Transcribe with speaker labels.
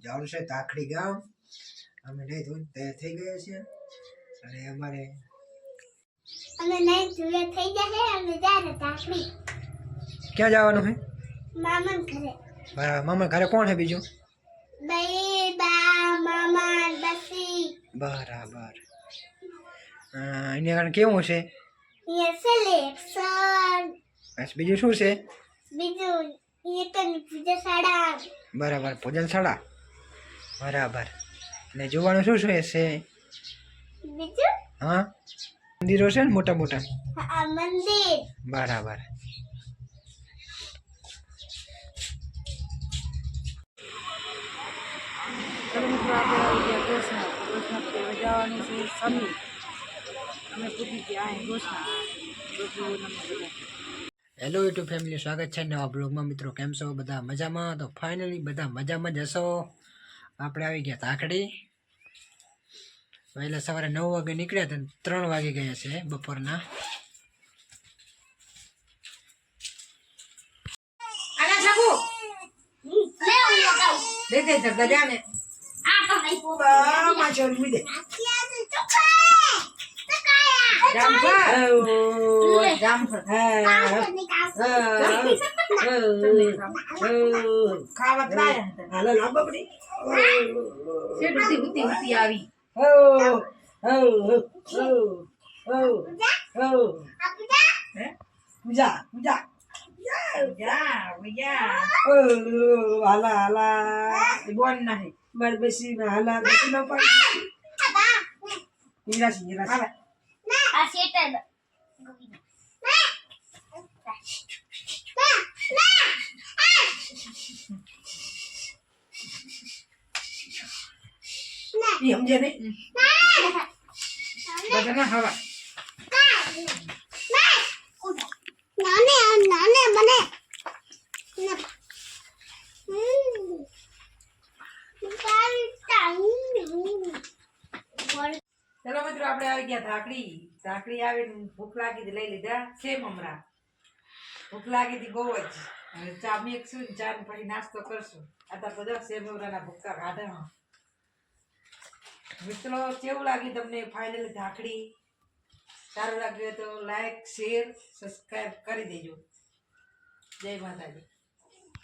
Speaker 1: જવાનું છે તાકડી ગામ. અમે નહીં ધોઈને તૈયાર થઈ ગયા છીએ અને અમારે
Speaker 2: નહીં ધોઈને થઈ જશે અને ત્યારે તાકડી.
Speaker 1: ક્યાં જવાનું છે?
Speaker 2: મામા ઘરે.
Speaker 1: બરાબર. મામા ઘરે કોણ છે બીજું?
Speaker 2: ભાઈ બા મામા બસી.
Speaker 1: બરાબર. એની કારણ કેવું છે?
Speaker 2: સિલેક્શન.
Speaker 1: બસ બીજું શું છે?
Speaker 2: બીજું એ તો પૂજા શાળા.
Speaker 1: બરાબર. ભોજન શાળા. બરાબર. ને જોવાનું શું શું છે?
Speaker 2: બીજું
Speaker 1: હા, મંદિરો છે ને મોટા મોટા.
Speaker 2: હા, મંદિર.
Speaker 1: બરાબર. હેલો યુટ્યુબ ફેમિલી, સ્વાગત છે નવા બ્લોગમાં. મિત્રો કેમ છો બધા? મજામાં? તો ફાઇનલી બધા મજામાં જ હશો. આપણે આવી ગયા તાકડી. વહેલા સવારે 9 વાગે નીકળ્યા હતા, 3 વાગે ગયા છે બપોરના. સમજે નહીં બધા હવા
Speaker 2: નાને બને.
Speaker 3: ચલો મિત્રો, આપણે આવી ગયા ધાકડી આવીને ભૂખ લાગી હતી, લઈ લીધા સેવ મમરા. ભૂખ લાગી હતી બહુ જ. હવે ચા મેકશું ને ચા પછી નાસ્તો કરશું. આ બધા સેવ મમરાના ભૂક્કા કાઢા. મિત્રો કેવું લાગી તમને ફાઇનલી ધાકડી? સારું લાગ્યું તો લાઈક, શેર, સબસ્ક્રાઈબ કરી દેજો. જય માતાજી.